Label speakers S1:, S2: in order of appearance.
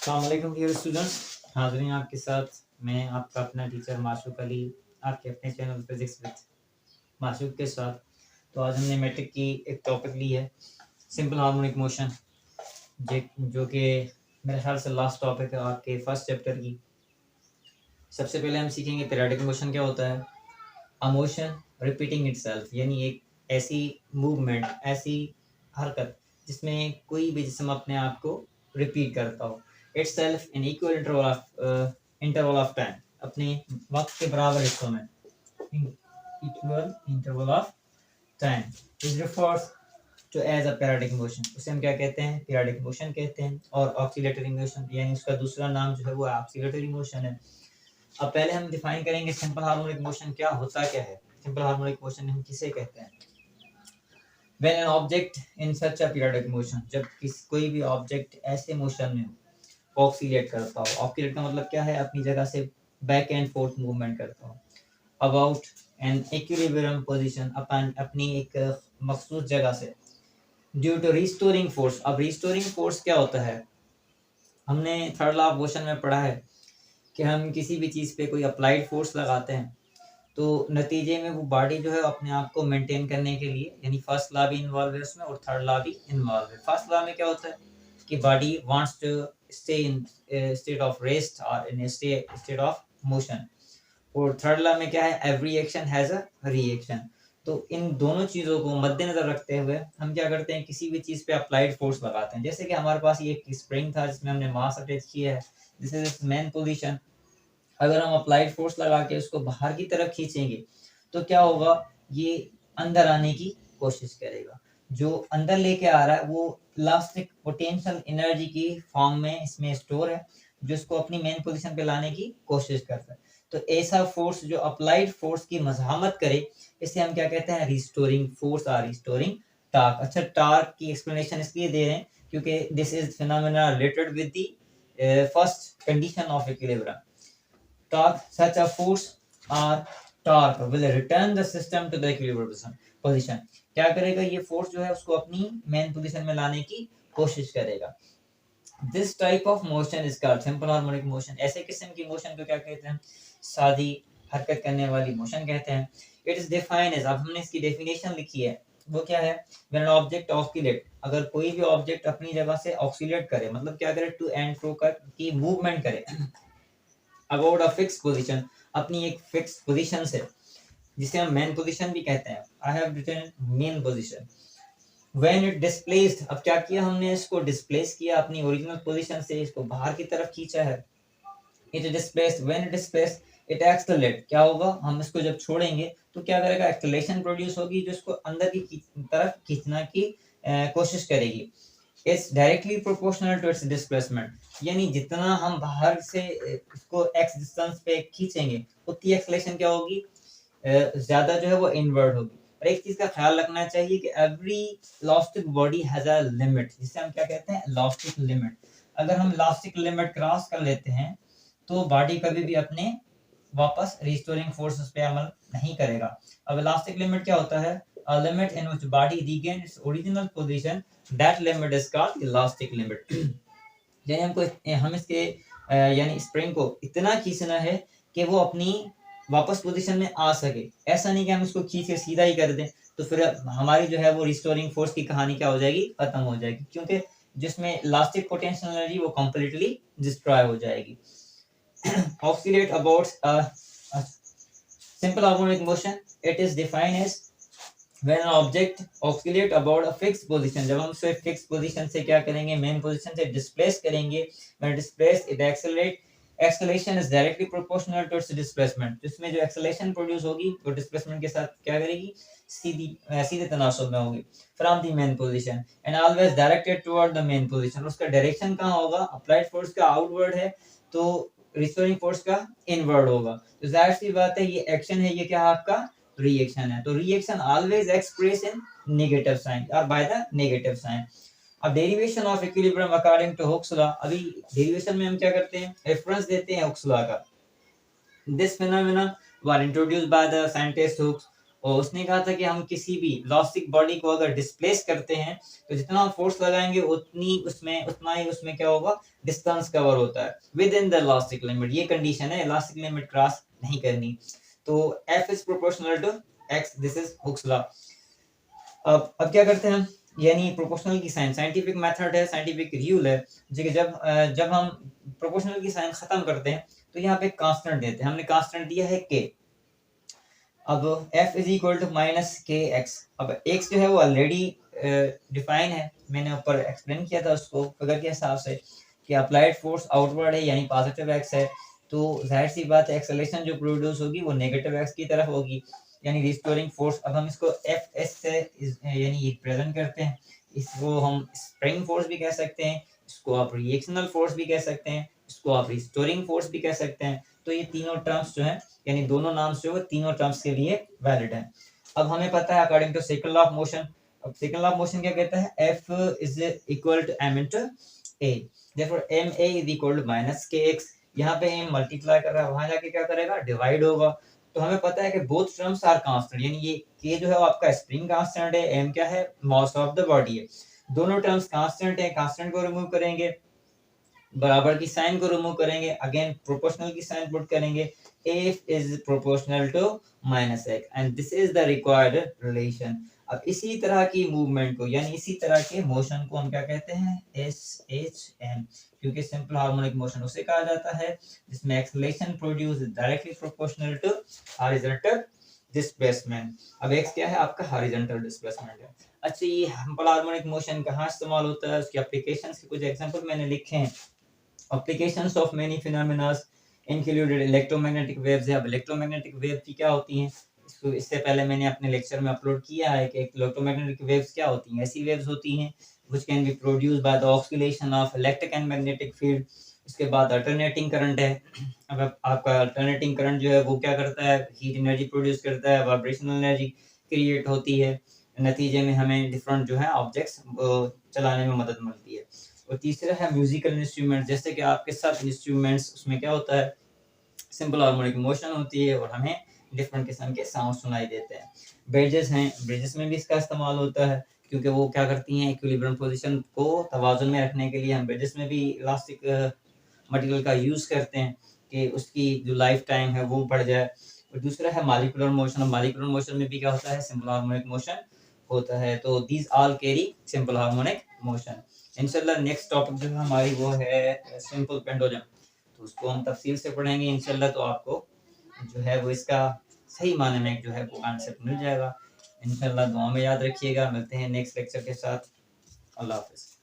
S1: अस्सलामुअलैकुम dear students, हाज़िर आपके साथ मैं आपका अपना टीचर माशूक अली, आपके अपने चैनल फिजिक्स विद माशूक के साथ। तो आज हमने मैट्रिक की एक टॉपिक ली है सिंपल हार्मोनिक मोशन, जो कि मेरे ख्याल से लास्ट टॉपिक है आपके फर्स्ट चैप्टर की। सबसे पहले हम सीखेंगे पीरियोडिक मोशन क्या होता है। अ मोशन रिपीटिंग इटसेल्फ, यानी एक ऐसी मूवमेंट, ऐसी हरकत जिसमें कोई भी जिस्म अपने आप को रिपीट करता हो। Itself in equal interval of time, अपने वक्त के बराबर हिस्सों में, equal interval of time is refers to as a periodic motion. उसे हम क्या कहते हैं? पीरियोडिक मोशन कहते हैं। और ऑक्सीलेटरी मोशन, यानी उसका दूसरा नाम जो है वो ऑक्सीलेटरी मोशन है। अब पहले हम डिफाइन करेंगे सिंपल हार्मोनिक मोशन क्या होता क्या है। सिंपल हार्मोनिक मोशन हम किसे कहते हैं? When an object in such a periodic motion, जब कोई भी ऑब्जेक्ट ऐसे मोशन में हो, ऑक्सीलेट करता हो। ऑक्सीलेट का मतलब क्या है? अपनी जगह से बैक एंड फोर्थ मूवमेंट करता हो। अबाउट एन इक्विलिब्रियम पोजीशन, अपन अपनी एक मखसूस जगह से। Due to restoring force. अब रिस्टोरिंग फोर्स क्या होता है? हमने थर्ड लॉ ऑफ मोशन में पढ़ा है कि हम किसी भी चीज़ पे कोई अप्लाइड फोर्स लगाते हैं तो नतीजे में वो बॉडी जो है अपने आप को मेंटेन करने के लिए, यानी फर्स्ट लॉ भी इन्वॉल्व है उसमें और थर्ड लॉ भी इन्वॉल्व है। फर्स्ट लॉ में क्या होता है कि body wants to stay in state of rest और इन स्टेट ऑफ मोशन। और थर्ड लॉ में क्या है? Every action has a reaction. तो इन दोनों चीज़ों को मद्देनजर रखते हुए हम क्या करते हैं? किसी भी चीज़ पे अप्लाइड फोर्स लगाते हैं। जैसे कि हमारे पास ये एक स्प्रिंग था जिसमें हमने मास अटैच किया है, दिस इज मेन पोजीशन। अगर हम अप्लाइड फोर्स लगा के उसको बाहर की तरफ खींचेंगे तो क्या होगा? ये अंदर आने की कोशिश करेगा। जो अंदर लेके आ रहा है वो इलास्टिक पोटेंशियल एनर्जी की फॉर्म में इसमें स्टोर है, जो इसको अपनी मेन पोजीशन पे लाने की कोशिश करता है। तो ऐसा फोर्स जो अप्लाइड फोर्स की मज़ाहमत करे, इसे हम क्या कहते हैं? रिस्टोरिंग फोर्स और रिस्टोरिंग टार्क। अच्छा, टार्क की एक्सप्लेनेशन इसलिए दे रहे हैं क्योंकि this is phenomena related with the first condition of equilibrium. Torque, such a force or torque will return the system to the equilibrium position. क्या करेगा? ये फोर्स जो है उसको अपनी मेन पोजीशन में लाने की कोशिश करेगा। This type of motion is called simple harmonic motion. ऐसे किस्म की मोशन को क्या कहते हैं? सादी हरकत करने वाली मोशन कहते हैं। It is defined as, अब हमने इसकी डेफिनेशन लिखी है, वो क्या है? When an object oscillate, अगर कोई भी ऑब्जेक्ट अपनी जगह से ऑक्सीलेट करे, मतलब क्या करे? टू एंड फ्रो की मूवमेंट करे अबाउट अ फिक्स पोजीशन, अपनी एक फिक्स पोजीशन से, जिसे हम मेन पोजीशन भी कहते हैं। I have written mean position. When it displaced, अब क्या किया हमने? इसको डिस्प्लेस किया अपनी ओरिजिनल पोजीशन से, इसको बाहर की तरफ खींचा है। It displaced, when it displaced it accelerate, क्या होगा? हम इसको जब छोड़ेंगे तो क्या करेगा? एक्सेलरेशन प्रोड्यूस होगी जो इसको अंदर की तरफ खींचना की कोशिश करेगी। It's directly proportional to its displacement, यानी जितना हम बाहर से इसको एक्स डिस्टेंस पे खींचेंगे उतनी एक्सेलरेशन क्या होगी? ज्यादा जो है वो इनवर्ड होगी। और एक चीज का ख्याल रखना चाहिए कि every elastic body has a limit, जिसे हम क्या कहते हैं? Elastic limit. अगर हम इलास्टिक लिमिट क्रॉस कर लेते हैं तो बॉडी कभी भी अपने वापस रिस्टोरिंग फोर्स पे अमल नहीं करेगा। अब इलास्टिक लिमिट क्या होता है? A limit in which body regain its original position, that limit is called elastic limit. यानी हम इसके यानी स्प्रिंग को इतना खींचना है कि वो अपनी वापस पोजीशन में आ सके। ऐसा नहीं कि हम इसको खींच के सीधा ही कर दें, तो फिर हमारी जो है वो रिस्टोरिंग फोर्स की कहानी क्या हो जाएगी? खत्म हो जाएगी, क्योंकि जिसमें इलास्टिक पोटेंशियल एनर्जी वो कंप्लीटली डिस्ट्रॉय हो जाएगी। Oscillate about a simple harmonic motion. It is defined as when an object oscillate about a fixed position, जब हम उसे fixed position से क्या करेंगे? मेन पोजीशन से डिस्प्लेस करेंगे। when displaced it accelerate, acceleration is directly proportional to its displacement, जिसमें जो acceleration प्रोड्यूस होगी वो डिस्प्लेसमेंट के साथ क्या करेगी? सीधे तनासब में होगी। from the main position and always directed toward the main position, उसका डायरेक्शन कहाँ होगा? अप्लाइड फोर्स का आउटवर्ड है तो रिस्टोरिंग फोर्स का इनवर्ड होगा। तो जाहिर सी बात है ये एक्शन है, ये क्या है? आपका रिएक्शन है। तो reaction always express in negative sign और बाय द नेगेटिव साइन। अब derivation of equilibrium according to Hooke's law, अभी डेरिवेशन में हम क्या करते हैं? रेफरेंस देते हैं हुक्स लॉ का। This phenomena were introduced by the scientist Hooke's, और उसने कहा था कि हम किसी भी इलास्टिक बॉडी को अगर डिस्प्लेस करते हैं तो जितना हम फोर्स लगाएंगे उतना ही उसमें क्या होगा, डिस्टेंस कवर होता है within the elastic limit. ये कंडीशन है, इलास्टिक लिमिट क्रॉस नहीं करनी। तो F is proportional to X, this is Hooke's law. अब क्या करते हैं हम, यानी प्रोपोर्शनल की साइन साइंटिफिक मेथड है, साइंटिफिक रूल है जी कि जब हम प्रोपोर्शनल की साइन खत्म करते हैं तो यहाँ पे कांस्टेंट देते हैं। हमने कांस्टेंट दिया है k। अब f is equal to minus K X. अब x जो है वो ऑलरेडी डिफाइन है, मैंने ऊपर एक्सप्लेन किया था उसको फिगर के हिसाब से कि अप्लाइड फोर्स आउटवर्ड है यानी पॉजिटिव x है, तो जाहिर सी बात है एक्सेलरेशन जो प्रोड्यूस होगी वो नेगेटिव x की तरफ होगी, यानी रिस्टोरिंग फोर्स। अब हम इसको एफ एस से यानी रिप्रेजेंट करते हैं। इसको हम स्प्रिंग फोर्स भी कह सकते हैं, इसको आप रिएक्शनल फोर्स भी कह सकते हैं, इसको आप रिस्टोरिंग फोर्स भी कह सकते हैं। तो ये तीनों टर्म्स जो हैं, यानी दोनों नाम्स जो है तीनों टर्म्स के लिए वैलिड है। अब हमें पता है according to second law of motion, अब सेकंड लॉ ऑफ मोशन क्या कहता है, F is equal to m into a, therefore ma is equal to minus kx। यहाँ पे m मल्टीप्लाई कर रहा है, वहां जाके क्या करेगा, डिवाइड होगा। तो हमें पता है कि बोथ टर्म्स आर कांस्टेंट, यानी ये k जो है वो आपका स्प्रिंग कांस्टेंट है, m क्या है, मास ऑफ द बॉडी है। दोनों टर्म्स कांस्टेंट है, कांस्टेंट को रिमूव करेंगे, बराबर की साइन को रिमूव करेंगे, अगेन प्रोपोर्शनल की साइन पुट करेंगे, F is proportional to minus x and this is the required relation। अब इसी तरह की मूवमेंट को यानी इसी तरह के मोशन को हम क्या कहते हैं, SHM, क्योंकि सिंपल हार्मोनिक मोशन उसे कहा जाता है जिसमें acceleration produce directly proportional to horizontal displacement. अब x क्या है, आपका हॉरिजॉन्टल डिस्प्लेसमेंट है। अच्छा, ये सिंपल हार्मोनिक मोशन कहाँ इस्तेमाल होता है, उसकी एप्लीकेशंस के कुछ एग्जांपल मैंने लिखे हैं। Applications of many phenomena included electromagnetic waves है। अब इलेक्ट्रोमैग्नेटिक वेव की क्या होती हैं, इससे पहले मैंने अपने लेक्चर में अपलोड किया है कि इलेक्ट्रोमैग्नेटिक वेव्स क्या होती हैं। ऐसी वेव्स होती हैं which can be produced by the oscillation of electric and magnetic field। उसके बाद अल्टरनेटिंग करंट है। अब आपका अल्टरनेटिंग करंट जो है वो क्या करता है, हीट एनर्जी प्रोड्यूस करता है, वाइब्रेशनल एनर्जी क्रिएट होती है, नतीजे में हमें डिफरेंट जो है ऑब्जेक्ट्स चलाने में मदद मिलती है। और तीसरा है म्यूजिकल इंस्ट्रूमेंट, जैसे कि आपके साथ इंस्ट्रूमेंट्स, उसमें क्या होता है, सिंपल हार्मोनिक मोशन होती है और हमें डिफरेंट किस्म के साउंड सुनाई देते हैं। ब्रिजेस हैं, ब्रिजेस में भी इसका इस्तेमाल होता है क्योंकि वो क्या करती हैं, इक्विलिब्रियम पोजीशन को तवाज़ुन में रखने के लिए हम ब्रिजेस में भी इलास्टिक मटेरियल का यूज़ करते हैं कि उसकी जो लाइफ टाइम है वो बढ़ जाए। और दूसरा है मॉलिक्यूलर मोशन। मॉलिक्यूलर मोशन में भी क्या होता है, सिंपल हार्मोनिक मोशन होता है। तो these all carry simple harmonic motion. इंशाल्लाह नेक्स्ट टॉपिक जो है हमारी वो है सिंपल पेंडुलम, तो उसको हम तफसील से पढ़ेंगे इंशाल्लाह। तो आपको जो है वो इसका सही माने में जो है वो कॉन्सेप्ट मिल जाएगा इंशाल्लाह। दुआ में याद रखिएगा, मिलते हैं नेक्स्ट लेक्चर के साथ। अल्लाह हाफिज़।